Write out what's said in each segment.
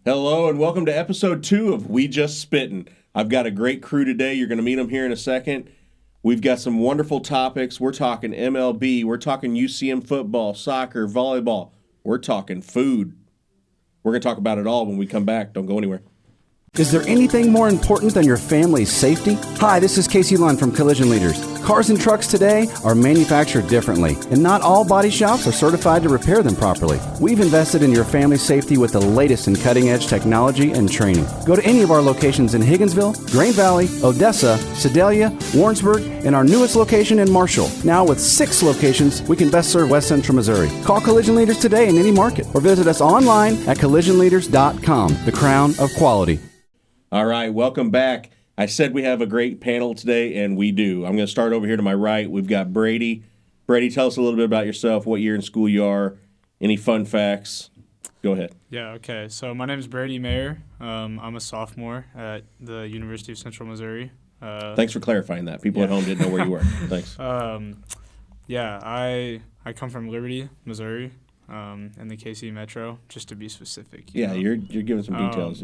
Hello and welcome to episode 2 of We Just Spittin. I've got a great crew today. You're going to meet them here in a second. We've got some wonderful topics. We're talking MLB. We're talking UCM football, soccer, volleyball. We're talking food. We're going to talk about it all when we come back. Don't go anywhere. Is there anything more important than your family's safety? Hi, this is Casey Lund from Collision Leaders. Cars and trucks today are manufactured differently, and not all body shops are certified to repair them properly. We've invested in your family's safety with the latest in cutting-edge technology and training. Go to any of our locations in Higginsville, Grain Valley, Odessa, Sedalia, Warrensburg, and our newest location in Marshall. Now with 6 locations, we can best serve West Central Missouri. Call Collision Leaders today in any market, or visit us online at collisionleaders.com, the crown of quality. All right, welcome back. I said we have a great panel today, and we do. I'm going to start over here to my right. We've got Brady. Brady, tell us a little bit about yourself, what year in school you are, any fun facts. Go ahead. Yeah, okay. So my name is Brady Maher. I'm a sophomore at the University of Central Missouri. Thanks for clarifying that. People at home didn't know where you were. Thanks. I come from Liberty, Missouri, in the KC Metro, just to be specific. Yeah, you're giving some details.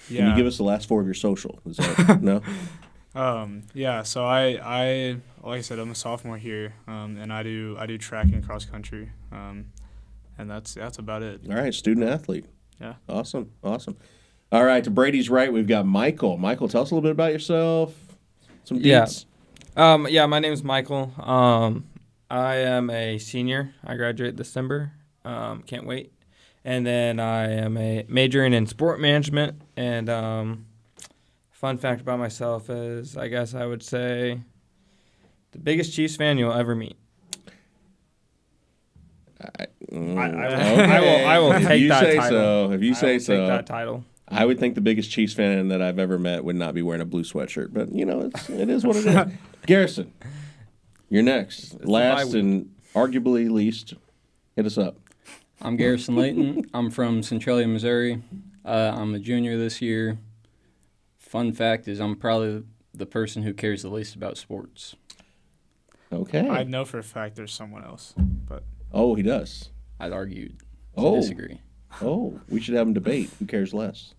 Yeah. Can you give us the last 4 of your social? Is that, no? So I like I said, I'm a sophomore here, and I do track and cross country, and that's about it. All right, student athlete. Yeah. Awesome. All right, to Brady's right, we've got Michael. Michael, tell us a little bit about yourself. Some deets. My name is Michael. I am a senior. I graduate this December. Can't wait. And then I am majoring in sport management. And fun fact about myself is, I guess I would say, the biggest Chiefs fan you'll ever meet. I will take that title. If you say so, take that title. I would think the biggest Chiefs fan that I've ever met would not be wearing a blue sweatshirt. But, it is what it is. Garrison, you're next. Last and arguably least, hit us up. I'm Garrason Leighton. I'm from Centralia, Missouri. I'm a junior this year. Fun fact is I'm probably the person who cares the least about sports. Okay. I know for a fact there's someone else, but Oh, he does. I'd argue to disagree. Oh, we should have him debate. Who cares less?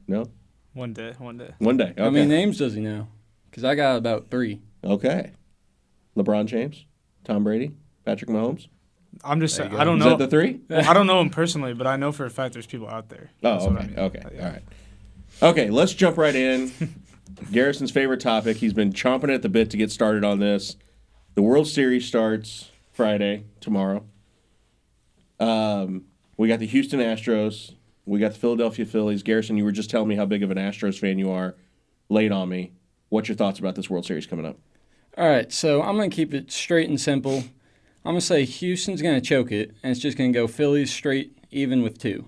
No? one day. One day. Okay. How many names does he know? Because I got about 3. Okay. LeBron James, Tom Brady, Patrick Mahomes. I'm just saying, I don't know. Is that the 3? Well, I don't know him personally, but I know for a fact there's people out there. Oh, That's okay. what I mean. Okay. Yeah. All right. Okay, let's jump right in. Garrison's favorite topic. He's been chomping at the bit to get started on this. The World Series starts Friday, tomorrow. We got the Houston Astros. We got the Philadelphia Phillies. Garrison, you were just telling me how big of an Astros fan you are. Lay it on me. What's your thoughts about this World Series coming up? All right, so I'm going to keep it straight and simple. I'm going to say Houston's going to choke it, and it's just going to go Phillies straight even with 2.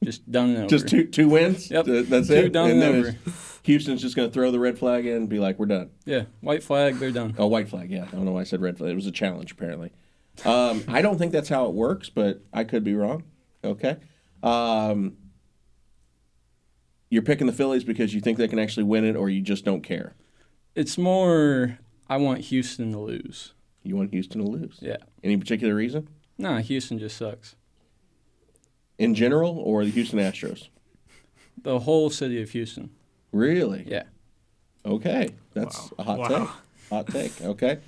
Just done and over. Just two wins? Yep. That's 2 it? done and over. Houston's just going to throw the red flag in and be like, we're done. Yeah, white flag, they're done. Oh, white flag, yeah. I don't know why I said red flag. It was a challenge, apparently. I don't think that's how it works, but I could be wrong. Okay. You're picking the Phillies because you think they can actually win it, or you just don't care? It's more I want Houston to lose. You want Houston to lose? Yeah. Any particular reason? Nah, Houston just sucks. In general, or the Houston Astros? The whole city of Houston. Really? Yeah. Okay. That's a hot Wow. take. Hot take. Okay.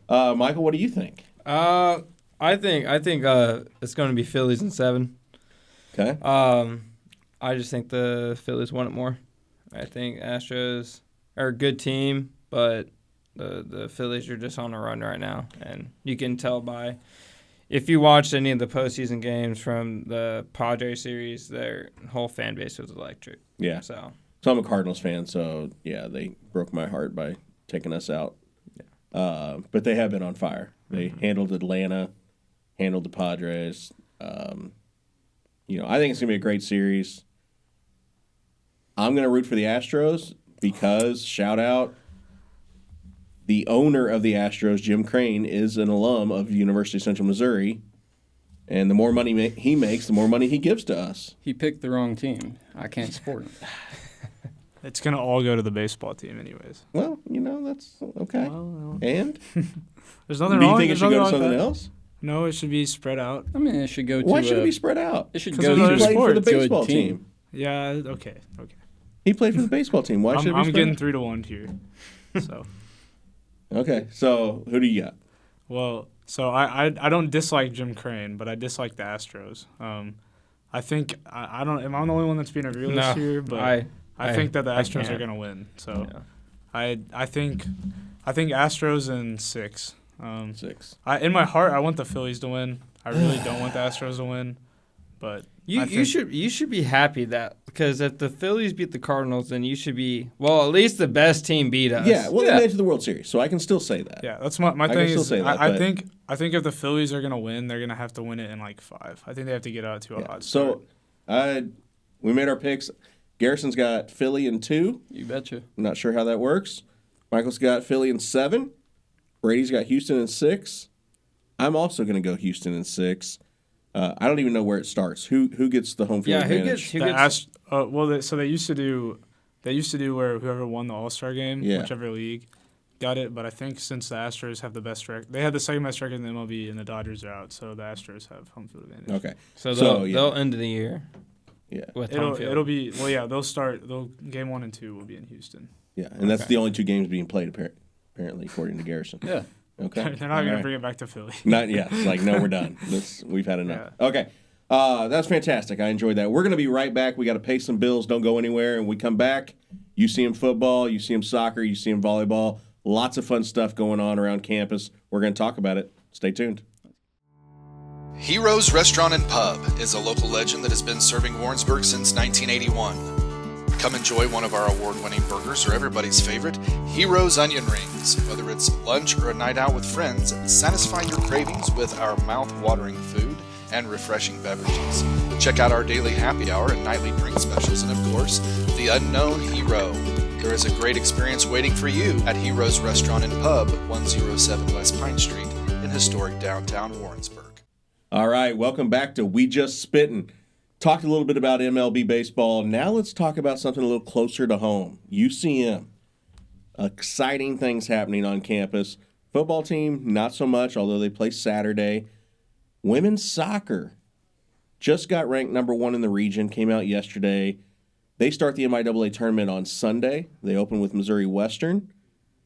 Michael, what do you think? I think it's going to be Phillies in 7. Okay. I just think the Phillies want it more. I think Astros are a good team, but the Phillies are just on a run right now, and you can tell by if you watched any of the postseason games from the Padres series, their whole fan base was electric. Yeah. So I'm a Cardinals fan, so yeah, they broke my heart by taking us out. Yeah. But they have been on fire. They handled Atlanta, handled the Padres. I think it's gonna be a great series. I'm gonna root for the Astros because shout out. The owner of the Astros, Jim Crane, is an alum of the University of Central Missouri, and the more money he makes, the more money he gives to us. He picked the wrong team. I can't support him. It's going to all go to the baseball team anyways. Well, that's okay. Well, and? There's nothing Do wrong. you think it There's should go to nothing something wrong with else? that. No, it should be spread out. I mean, it should go to Why should it be spread out? It should 'Cause go there's to other He played for the sports. baseball Good team. team. Yeah. Okay. He played for the baseball team. Why should it be I'm spread? getting 3-1 here. So. Okay, so who do you got? Well, so I don't dislike Jim Crane, but I dislike the Astros. I think I don't. Am I the only one that's being a realist here? But I think that the Astros are gonna win. So I think Astros in 6. 6. In my heart, I want the Phillies to win. I really don't want the Astros to win, but You should be happy that because if the Phillies beat the Cardinals, then you should be at least the best team beat us. Yeah, well, they made it to the World Series, so I can still say that. Yeah, that's my I thing. can still Is say that, I think if the Phillies are gonna win, they're gonna have to win it in like 5. I think they have to get out to a hot start. So, we made our picks. Garrison's got Philly in 2. You betcha. I'm not sure how that works. Michael's got Philly in 7. Brady's got Houston in 6. I'm also going to go Houston in 6. I don't even know where it starts. Who gets the home field advantage? So they used to do where whoever won the All-Star game, whichever league, got it. But I think since the Astros have the best record, they had the second best record in the MLB, and the Dodgers are out, so the Astros have home field advantage. Okay, so they'll end the year. Yeah, with home field. They'll start. Game 1 and 2 will be in Houston. Yeah, and that's the only 2 games being played apparently, according to Garrison. Yeah. Okay. They're not going to bring it back to Philly. Not yet. Like, no, we're done. We've had enough. Yeah. Okay. That's fantastic. I enjoyed that. We're going to be right back. We got to pay some bills. Don't go anywhere. And we come back. You see him football. You see him soccer. You see him volleyball. Lots of fun stuff going on around campus. We're going to talk about it. Stay tuned. Heroes Restaurant and Pub is a local legend that has been serving Warrensburg since 1981. Come enjoy one of our award-winning burgers or everybody's favorite, Heroes Onion Rings. Whether it's lunch or a night out with friends, satisfy your cravings with our mouth-watering food and refreshing beverages. Check out our daily happy hour and nightly drink specials, and of course, the Unknown Hero. There is a great experience waiting for you at Heroes Restaurant and Pub, 107 West Pine Street in historic downtown Warrensburg. All right, welcome back to We Just Spittin. Talked a little bit about MLB baseball. Now let's talk about something a little closer to home. UCM. Exciting things happening on campus. Football team, not so much, although they play Saturday. Women's soccer just got ranked number 1 in the region, came out yesterday. They start the MIAA tournament on Sunday. They open with Missouri Western.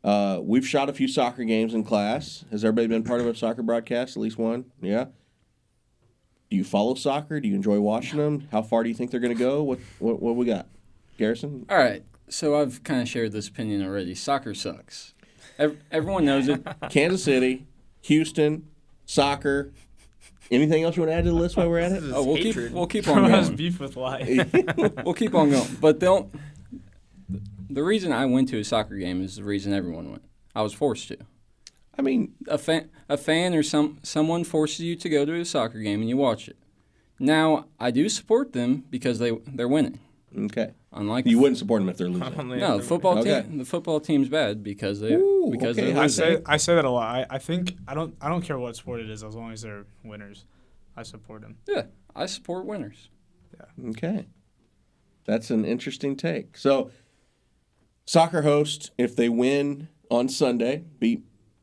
We've shot a few soccer games in class. Has everybody been part of a soccer broadcast? At least one? Yeah? Do you follow soccer? Do you enjoy watching them? How far do you think they're going to go? What we got? Garrison? All right. So I've kind of shared this opinion already. Soccer sucks. Everyone knows it. Kansas City, Houston, soccer. Anything else you want to add to the list while we're at it? Oh, we'll keep on going. Beef with life. We'll keep on going. But the reason I went to a soccer game is the reason everyone went. I was forced to. I mean, a fan or someone forces you to go to a soccer game and you watch it. Now, I do support them because they're winning. Okay. Unlike you wouldn't support them if they're losing. No, the football team's bad because they're losing. I say that a lot. I think I don't care what sport it is as long as they're winners. I support them. Yeah, I support winners. Yeah. Okay. That's an interesting take. So, soccer host, if they win on Sunday,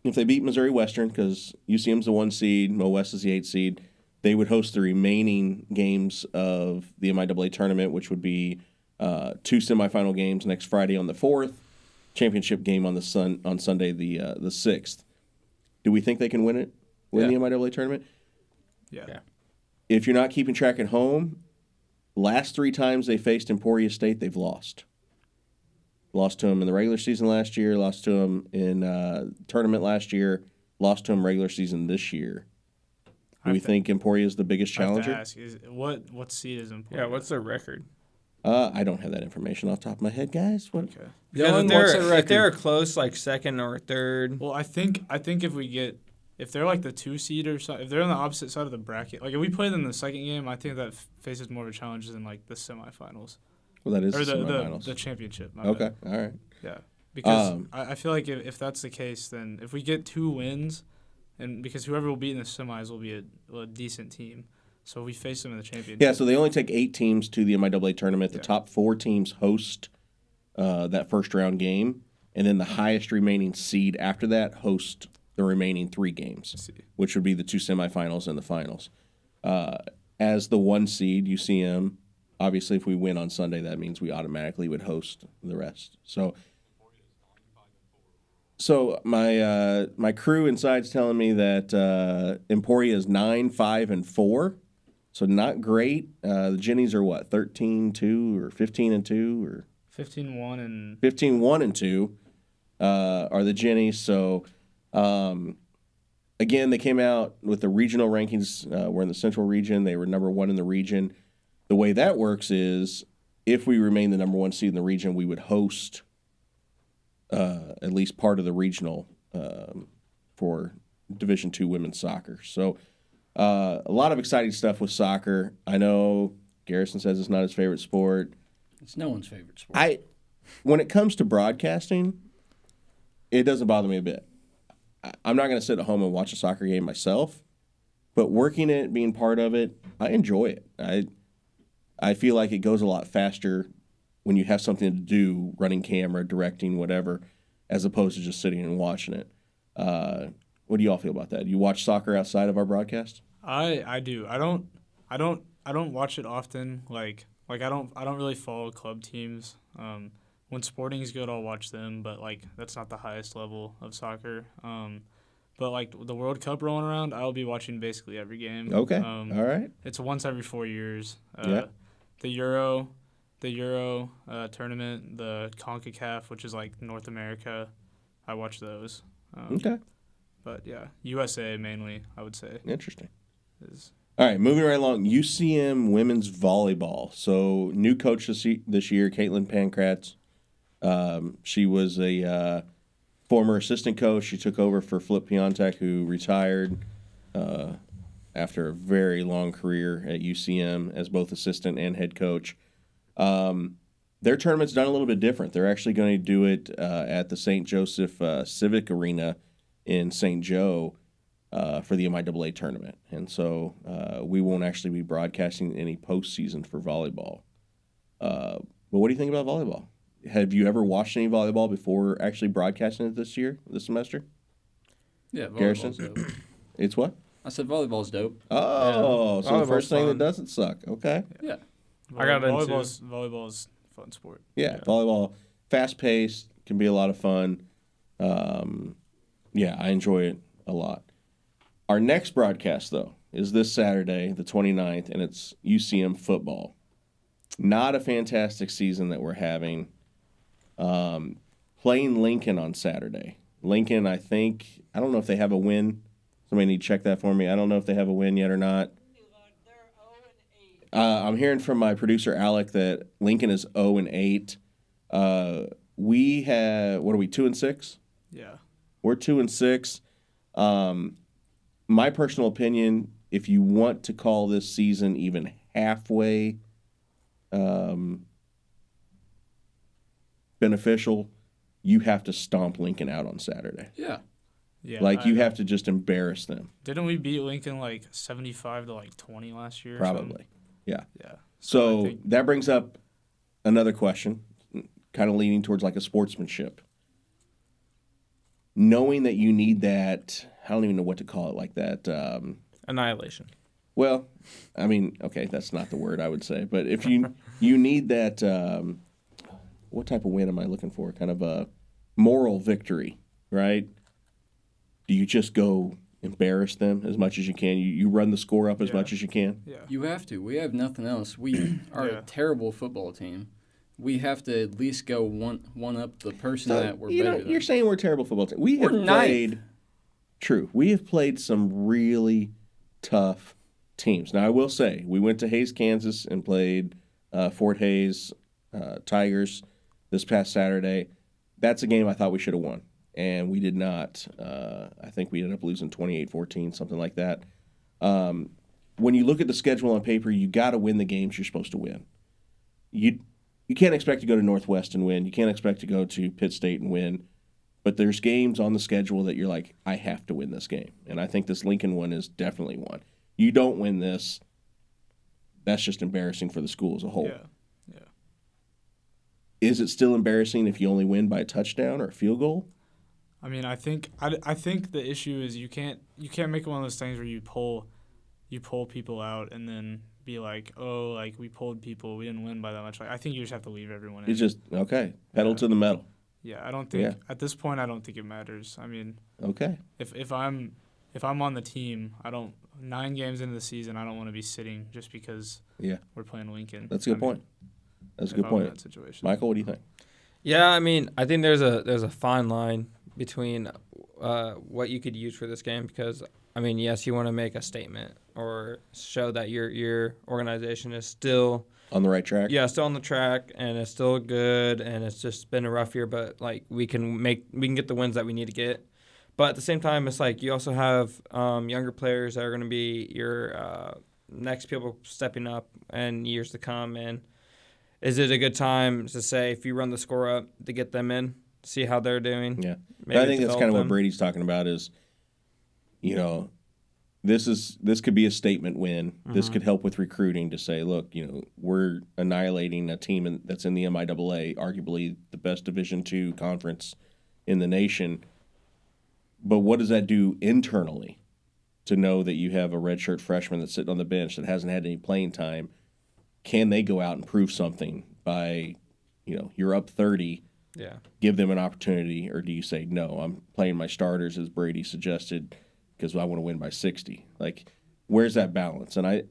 if they beat Missouri Western, because UCM's the 1 seed, Mo West is the 8 seed, they would host the remaining games of the MIAA tournament, which would be 2 semifinal games next Friday on the 4th, championship game on Sunday the 6th. Do we think they can win the MIAA tournament? Yeah. If you're not keeping track at home, last 3 times they faced Emporia State, they've lost. Lost to them in the regular season last year, lost to them in tournament last year, lost to them regular season this year. Do we think Emporia is the biggest challenger? I have to ask, what seed is Emporia? Yeah, what's their record? I don't have that information off the top of my head, guys. What? Okay. Dylan, what's their record? If they're close, like 2nd or 3rd. Well, I think if they're like the 2 seed or something, if they're on the opposite side of the bracket, like if we play them in the second game, I think that faces more of a challenge than like the semifinals. Well, that is or the semifinals. The championship. Okay, all right. Yeah, because I feel like if that's the case, then if we get 2 wins, and because whoever will beat in the semis will be a decent team, so if we face them in the championship. Yeah, so they only take 8 teams to the MIAA tournament. The top 4 teams host that first round game, and then the highest remaining seed after that host the remaining 3 games, which would be the 2 semifinals and the finals. As the 1 seed, UCM obviously, if we win on Sunday, that means we automatically would host the rest. So my crew inside's telling me that Emporia is 9-5-4, so not great. The Jennies are what, 13-2 or 15-2 or 15-1 and 15-1-2 are the Jennies. So again, they came out with the regional rankings. We're in the Central region. They were number 1 in the region. The way that works is if we remain the number 1 seed in the region, we would host at least part of the regional for Division II women's soccer. So a lot of exciting stuff with soccer. I know Garrison says it's not his favorite sport. It's no one's favorite sport. When it comes to broadcasting, it doesn't bother me a bit. I'm not going to sit at home and watch a soccer game myself, but working it, being part of it, I enjoy it. I feel like it goes a lot faster when you have something to do, running camera, directing, whatever, as opposed to just sitting and watching it. What do you all feel about that? Do you watch soccer outside of our broadcast? I do. I don't watch it often. Like I don't really follow club teams. When Sporting's good, I'll watch them, but like that's not the highest level of soccer. But like the World Cup rolling around, I'll be watching basically every game. Okay. All right. It's once every 4 years. Yeah. The Euro tournament, the CONCACAF, which is like North America, I watch those. Okay. But yeah, USA mainly, I would say. Interesting. All right, moving right along. UCM women's volleyball. So new coach this year, Caitlin Pankratz. She was a former assistant coach. She took over for Flip Piontek, who retired after a very long career at UCM as both assistant and head coach. Their tournament's done a little bit different. They're actually going to do it at the St. Joseph Civic Arena in St. Joe for the MIAA tournament. And so we won't actually be broadcasting any postseason for volleyball. But what do you think about volleyball? Have you ever watched any volleyball before actually broadcasting it this semester? Yeah, volleyball's dope. It's what? I said volleyball's dope. Oh, yeah. so the first thing Volleyball's that doesn't suck. Okay. Yeah. I got into volleyball's a fun sport. Yeah, volleyball, fast-paced, can be a lot of fun. Yeah, I enjoy it a lot. Our next broadcast, though, is this Saturday, the 29th, and it's UCM football. Not a fantastic season that we're having. Playing Lincoln on Saturday. Lincoln, I don't know if they have a win. Somebody need to check that for me. I don't know if they have a win yet or not. I'm hearing from my producer, Alec, that Lincoln is 0-8. We have, what are we, 2-6? Yeah. We're 2-6. My personal opinion, if you want to call this season even halfway beneficial, you have to stomp Lincoln out on Saturday. Yeah. Yeah. You have to just embarrass them. Didn't we beat Lincoln 75 to 20 last year? Probably. Yeah. Yeah. So that brings up another question, kind of leaning towards a sportsmanship. Knowing that you need that, I don't even know what to call it like that. Annihilation. Well, I mean, okay, that's not the word I would say. But if you need that, what type of win am I looking for? Kind of a moral victory, right? Do you just go embarrass them as much as you can? You run the score up as much as you can? Yeah. You have to. We have nothing else. We are a terrible football team. We have to at least go one up the person that we're better than. You're saying we're a terrible football team. We have played. True. We have played some really tough teams. Now, I will say, we went to Hays, Kansas, and played Fort Hays Tigers this past Saturday. That's a game I thought we should have won, and we did not. I think we ended up losing 28-14, something like that. When you look at the schedule on paper, you got to win the games you're supposed to win. You can't expect to go to Northwest and win. You can't expect to go to Pitt State and win. But there's games on the schedule that you're like, I have to win this game. And I think this Lincoln one is definitely one. You don't win this, that's just embarrassing for the school as a whole. Yeah. Is it still embarrassing if you only win by a touchdown or a field goal? I mean, I think the issue is you can't make it one of those things where you pull people out and then be like, oh, like we pulled people, we didn't win by that much. Like I think you just have to leave everyone in. It's just pedal to the metal. Yeah, I don't think at this point I don't think it matters. I mean, if I'm on the team, 9 games into the season, I don't want to be sitting just because we're playing Lincoln. That's a good point. That's a good point. That situation. Michael, what do you think? Yeah, I mean, I think there's a fine line between what you could use for this game because, I mean, yes, you want to make a statement or show that your organization is still on the right track. Yeah, still on the track, and it's still good, and it's just been a rough year, but like we can get the wins that we need to get. But at the same time, it's like you also have younger players that are going to be your next people stepping up in years to come. And is it a good time to say if you run the score up to get them in, see how they're doing? Yeah, I think that's kind of what Brady's talking about. Is this could be a statement win. Mm-hmm. This could help with recruiting to say, look, we're annihilating a team that's in the MIAA, arguably the best Division II conference in the nation. But what does that do internally to know that you have a redshirt freshman that's sitting on the bench that hasn't had any playing time? Can they go out and prove something by, you're up 30, give them an opportunity, or do you say, no, I'm playing my starters, as Brady suggested, because I want to win by 60? Like, where's that balance? And I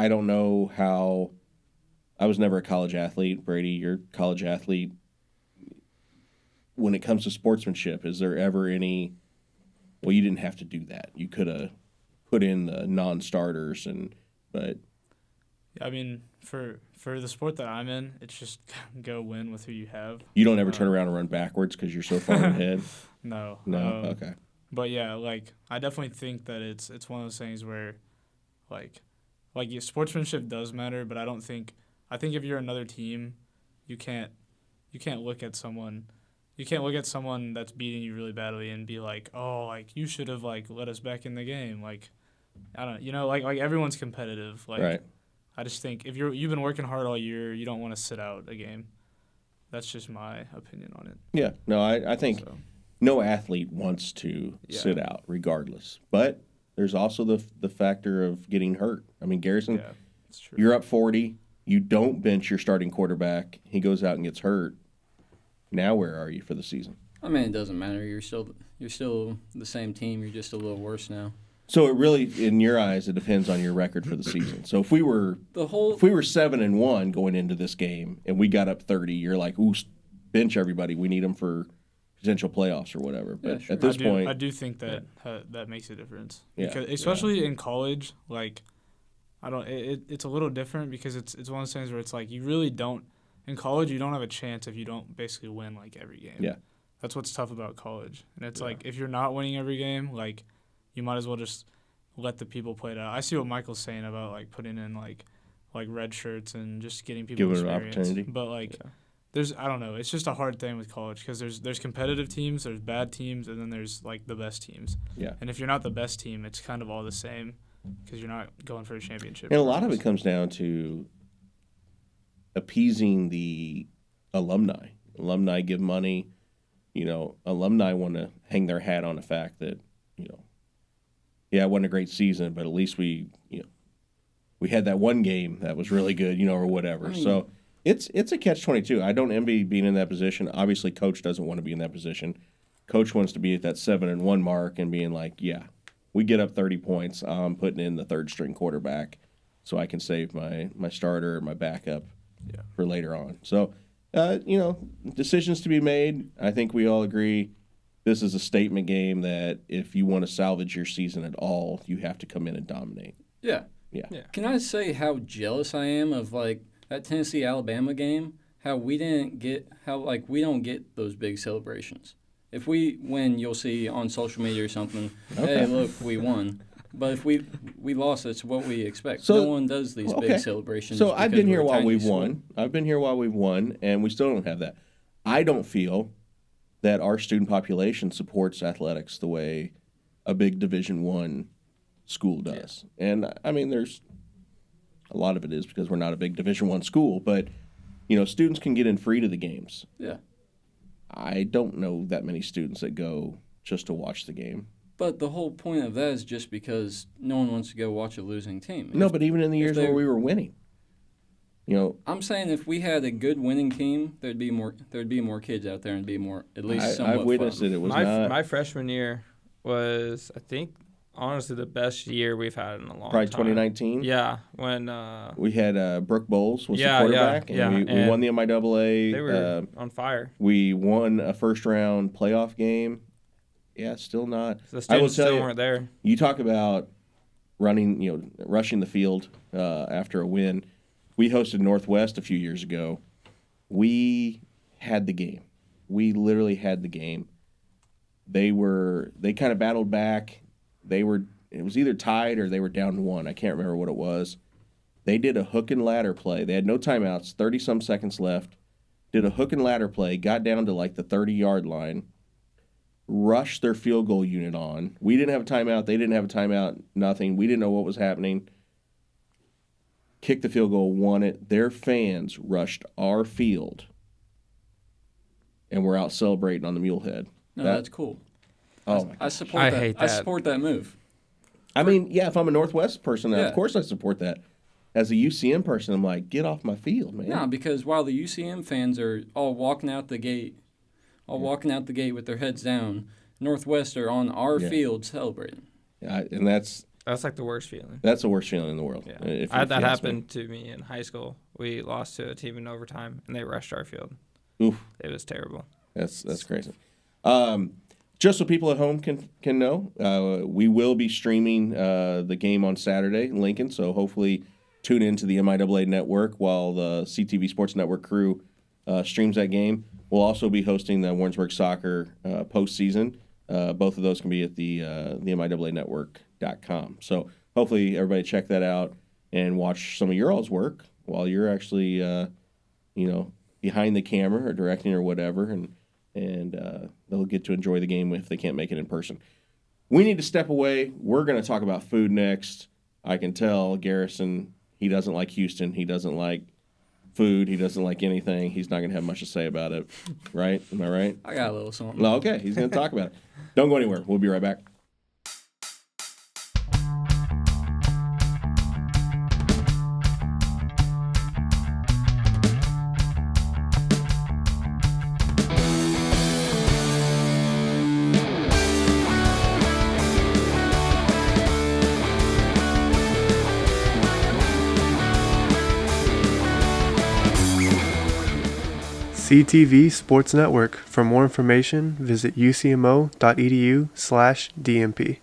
don't know how – I was never a college athlete. Brady, you're a college athlete. When it comes to sportsmanship, is there ever any – well, you didn't have to do that. You could have put in the non-starters, but – I mean, for the sport that I'm in, it's just go win with who you have. You don't ever turn around and run backwards because you're so far ahead? No. Okay. But, yeah, like, I definitely think that it's one of those things where, like sportsmanship does matter, but I think if you're another team, you can't look at someone – you can't look at someone that's beating you really badly and be like, oh, like, you should have, like, let us back in the game. Like, I don't like everyone's competitive. Like, right. I just think if you've been working hard all year, you don't want to sit out a game. That's just my opinion on it. Yeah. No, I think no athlete wants to sit out regardless. But there's also the factor of getting hurt. I mean, Garrason, you're up 40. You don't bench your starting quarterback. He goes out and gets hurt. Now where are you for the season? I mean, it doesn't matter. You're still the same team. You're just a little worse now. So it really, in your eyes, it depends on your record for the season. So if we were 7-1 going into this game and we got up 30, you're like, ooh, bench everybody. We need them for potential playoffs or whatever. But at this point, I do think that that makes a difference. Yeah. Because especially in college, like, it's a little different because it's one of those things where it's like you really don't. In college, you don't have a chance if you don't basically win, like, every game. Yeah. That's what's tough about college. And it's like, if you're not winning every game, like, you might as well just let the people play it out. I see what Michael's saying about, like, putting in, like red shirts and just getting people experience. Give it an opportunity. But, like, I don't know. It's just a hard thing with college because there's competitive teams, there's bad teams, and then there's, like, the best teams. Yeah. And if you're not the best team, it's kind of all the same because you're not going for a championship. And a lot of it comes down to appeasing the alumni. Alumni give money. Alumni want to hang their hat on the fact that, it wasn't a great season, but at least we had that one game that was really good, or whatever. I mean, so it's a catch-22. I don't envy being in that position. Obviously, Coach doesn't want to be in that position. Coach wants to be at that 7-1 mark and being like, yeah, we get up 30 points. I'm putting in the third-string quarterback so I can save my starter or my backup. For later on. So, decisions to be made. I think we all agree this is a statement game that if you want to salvage your season at all, you have to come in and dominate. Yeah. Can I say how jealous I am of, like, that Tennessee-Alabama game? How we don't get those big celebrations. If we win, you'll see on social media or something, hey, look, we won. But if we lost, it's what we expect. So, no one does these big celebrations. So I've been here while we've won. And we still don't have that. I don't feel that our student population supports athletics the way a big Division I school does. Yeah. And, I mean, there's a lot of it is because we're not a big Division I school. But, students can get in free to the games. Yeah. I don't know that many students that go just to watch the game. But the whole point of that is just because no one wants to go watch a losing team. No, but even in the years where we were winning, I'm saying if we had a good winning team, there'd be more kids out there and be more at least somewhat I've witnessed fun. it. It was my freshman year was, I think, honestly the best year we've had in a long probably time. 2019. Yeah, when we had Brooke Bowles was the quarterback, and we won the MIAA. They were on fire. We won a first-round playoff game. Yeah, still not. The students still weren't there. You talk about rushing the field after a win. We hosted Northwest a few years ago. We had the game. We literally had the game. They kind of battled back. It was either tied or they were down 1. I can't remember what it was. They did a hook and ladder play. They had no timeouts, 30-some seconds left. Did a hook and ladder play, got down to like the 30-yard line, rushed their field goal unit on. We didn't have a timeout. They didn't have a timeout. Nothing. We didn't know what was happening. Kicked the field goal, won it. Their fans rushed our field, and we're out celebrating on the Mulehead. No, that's cool. Oh, my I support that. hate that. I support that move. I mean, yeah, if I'm a Northwest person, Yeah. of course I support that. As a UCM person, I'm like, get off my field, man. No, because while the UCM fans are all walking out the gate with their heads down, Northwest are on our field celebrating. And that's like the worst feeling. That's the worst feeling in the world. Yeah. That happened to me in high school. We lost to a team in overtime, and they rushed our field. Oof. It was terrible. That's crazy. Just so people at home can know, we will be streaming the game on Saturday in Lincoln, so hopefully tune into the MIAA network while the CTV Sports Network crew streams that game. We'll also be hosting the Warrensburg Soccer postseason. Both of those can be at the MIAA network.com. So hopefully everybody check that out and watch some of your all's work while you're actually, behind the camera or directing or whatever, and they'll get to enjoy the game if they can't make it in person. We need to step away. We're going to talk about food next. I can tell Garrison, he doesn't like Houston. He doesn't like food. He doesn't like anything. He's not going to have much to say about it, right? Am I right? I got a little something. No, okay. He's going to talk about it. Don't go anywhere. We'll be right back. CTV Sports Network. For more information, visit ucmo.edu/DMP.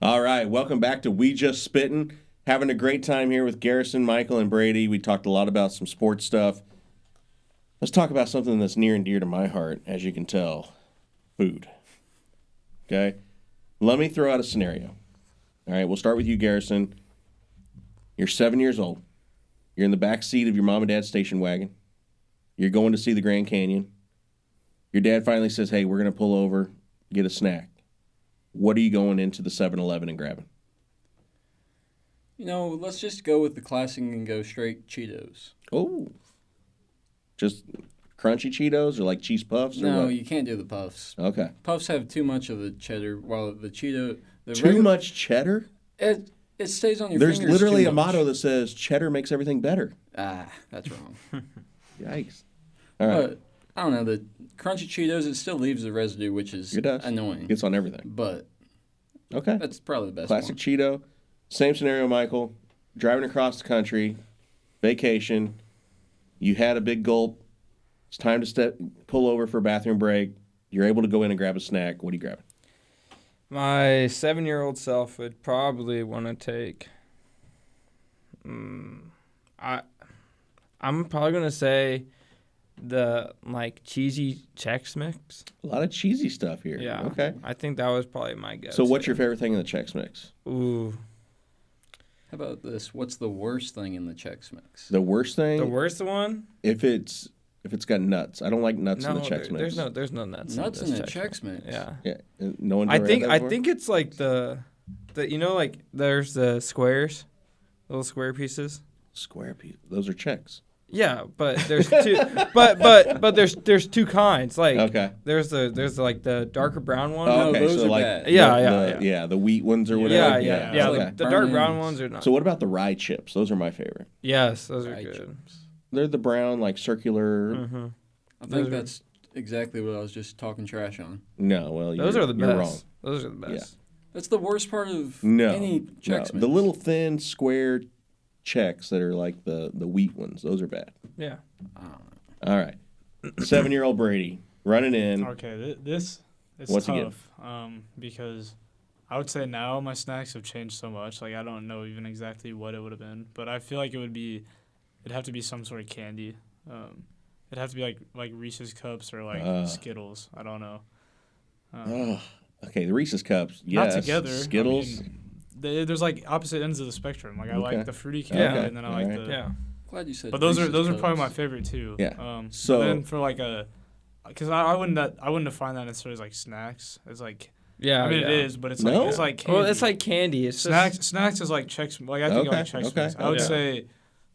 All right, welcome back to We Just Spittin. Having a great time here with Garrison, Michael, and Brady. We talked a lot about some sports stuff. Let's talk about something that's near and dear to my heart, as you can tell, food. Okay? Let me throw out a scenario. All right, we'll start with you, Garrison. You're 7 years old. You're in the back seat of your mom and dad's station wagon. You're going to see the Grand Canyon. Your dad finally says, hey, we're going to pull over, get a snack. What are you going into the 7-Eleven and grabbing? Let's just go with the classic and go straight Cheetos. Oh. Just crunchy Cheetos or like cheese puffs? No, what? You can't do the puffs. Okay. Puffs have too much of the cheddar, while the Cheeto... Much cheddar? It stays on your There's fingers literally too a much. motto that says cheddar makes everything better. That's wrong. Yikes. All right. But, I don't know, the crunchy Cheetos, it still leaves the residue, which is annoying. It gets on everything. But okay, that's probably the best Classic one. Cheeto. Same scenario, Michael. Driving across the country, vacation. You had a big gulp. It's time to pull over for a bathroom break. You're able to go in and grab a snack. What are you grabbing? My 7-year-old self would probably want to take... I'm probably going to say the, cheesy Chex Mix. A lot of cheesy stuff here. Yeah. Okay. I think that was probably my guess. So what's your favorite thing in the Chex Mix? Ooh. How about this? What's the worst thing in the Chex Mix? The worst thing? The worst one? If it's got nuts. I don't like nuts in the Chex Mix. There's no nuts. Nuts in the Chex Mix. Yeah. Yeah. No one. I think it's like the there's the squares, little square pieces. Square piece. Those are Chex. Yeah, but there's two. but there's two kinds. Like there's like the darker brown one. Oh, okay, those so are like bad. Yeah, the wheat ones or whatever. Yeah. Okay. The dark brown ones are not. So what about the rye chips? Those are my favorite. Yes, those are good. Chips. They're the brown, like circular. Mm-hmm. I think that's exactly what I was just talking trash on. No, well, those are the best. You're wrong. Those are the best. Yeah. That's the worst part of No, any Chex Mix. The little thin square Chex that are like the wheat ones. Those are bad. Yeah. All right. 7-year-old Brady running in. Okay, this is What's he tough because I would say now my snacks have changed so much. Like I don't know even exactly what it would have been, but I feel like it'd have to be some sort of candy. It'd have to be like Reese's Cups or like Skittles. I don't know. Okay, the Reese's Cups. Yes. Not together. Skittles. I mean, there's like opposite ends of the spectrum. Like I like the fruity candy, and then I like the. Yeah. Glad you said. But those Reese's are Cups. probably my favorite too. Yeah. So then for like because I wouldn't define that necessarily as like snacks. It's like. Yeah, I mean it is, but it's like candy. Well, it's like candy. It's snacks is like Chex. Like I think like Chex Mix.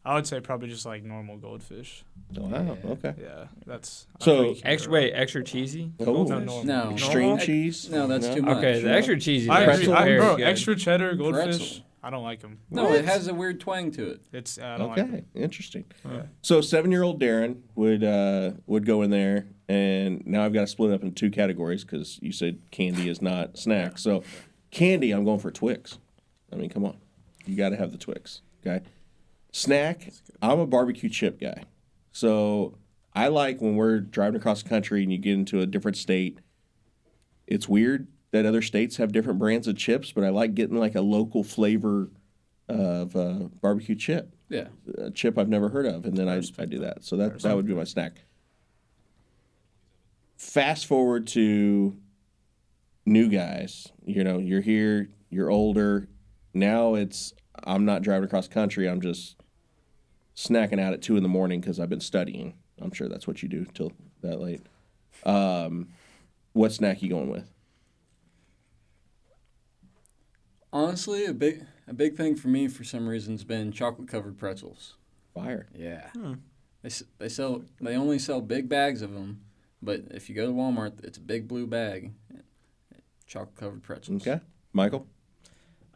I would say probably just like normal Goldfish. Wow. Okay. Yeah, that's so extra cheesy. Oh, no. Extreme cheese. No, that's too much. Okay, the extra cheesy. I agree. Bro, good. extra cheddar Goldfish. Pretzel. I don't like them. No, it has a weird twang to it. It's I don't like them. Interesting. Yeah. So 7-year-old Darin would go in there, and now I've got to split it up into two categories because you said candy is not snacks. So candy, I'm going for Twix. I mean, come on, you got to have the Twix. Okay. Snack, I'm a barbecue chip guy. So I like when we're driving across the country and you get into a different state. It's weird that other states have different brands of chips, but I like getting like a local flavor of barbecue chip. Yeah. A chip I've never heard of, and then I do that. So that would be my snack. Fast forward to new guys. You know, you're here, you're older. Now I'm not driving across country. I'm just snacking out at 2 a.m. because I've been studying. I'm sure that's what you do till that late. What snack you going with? Honestly, a big thing for me for some reason has been chocolate-covered pretzels. Fire. Yeah. They only sell big bags of them, but if you go to Walmart, it's a big blue bag. Chocolate-covered pretzels. Okay. Michael?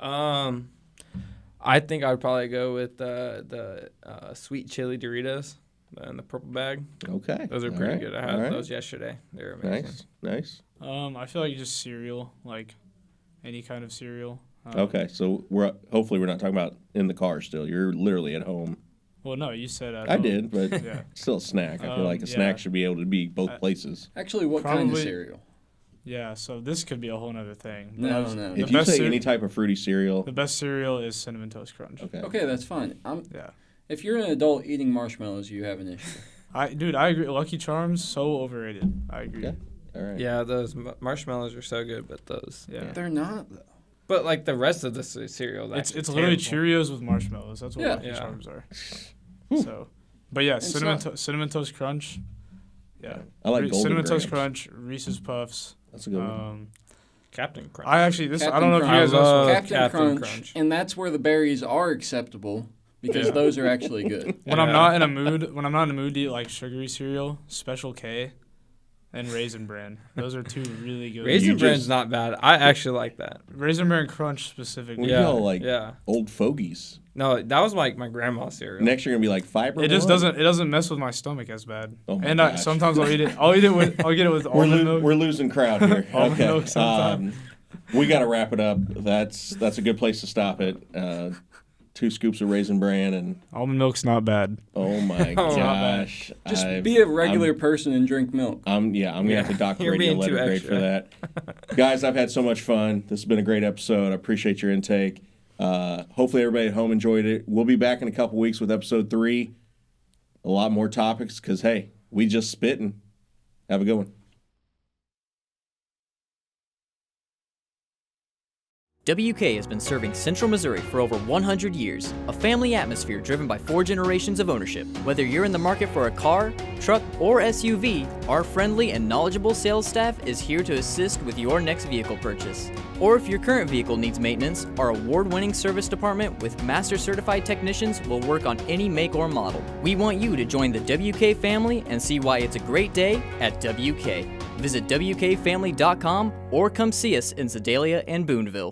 I think I would probably go with the sweet chili Doritos in the purple bag. Okay. Those are pretty good. I had those yesterday. They were amazing. Nice. I feel like just cereal, like any kind of cereal. Okay, so hopefully we're not talking about in the car still. You're literally at home. Well, no, you said at I home. did, but Yeah. still a snack. I feel like a snack should be able to be both places. Actually, what kind of Probably- cereal? Yeah, so this could be a whole nother thing. No. If you say any type of fruity cereal, The best cereal is Cinnamon Toast Crunch. Okay, that's fine. Yeah. If you're an adult eating marshmallows, you have an issue. I agree. Lucky Charms, so overrated. I agree. Okay. All right. Yeah, those marshmallows are so good, but those. Yeah. They're not, though. But like the rest of the cereal, It's literally Cheerios with marshmallows. That's what Lucky Yeah. Charms are. So, but yeah, Cinnamon Toast Crunch. Yeah. I like Golden Cinnamon Toast Grahams. Crunch, Reese's Puffs. That's a good one. Captain Crunch. I actually I don't know if you Crunch. guys also. Captain Crunch, and that's where the berries are acceptable because those are actually good. When I'm not in a mood to eat like sugary cereal, Special K, and Raisin Bran. Those are two really good. Raisin Bran's not bad. I actually like that. Raisin Bran Crunch specifically. We all like old fogies. No, that was like my grandma's cereal. Next you're gonna be like fiber. It just doesn't mess with my stomach as bad. Oh my and gosh. Sometimes I'll get it with almond milk. We're losing crowd here. Almond Okay. milk sometimes. We got to wrap it up. That's a good place to stop it. 2 scoops of Raisin Bran and Almond milk's not bad. oh my gosh. Just be a regular person and drink milk. I'm gonna have to dock the You're radio being letter too grade extra. for that. Guys, I've had so much fun. This has been a great episode. I appreciate your intake. Hopefully everybody at home enjoyed it. We'll be back in a couple weeks with episode 3. A lot more topics because hey, we just spittin'. Have a good one. WK has been serving Central Missouri for over 100 years, a family atmosphere driven by 4 generations of ownership. Whether you're in the market for a car, truck, or SUV, our friendly and knowledgeable sales staff is here to assist with your next vehicle purchase. Or if your current vehicle needs maintenance, our award-winning service department with master certified technicians will work on any make or model. We want you to join the WK family and see why it's a great day at WK. Visit WKFamily.com or come see us in Sedalia and Booneville.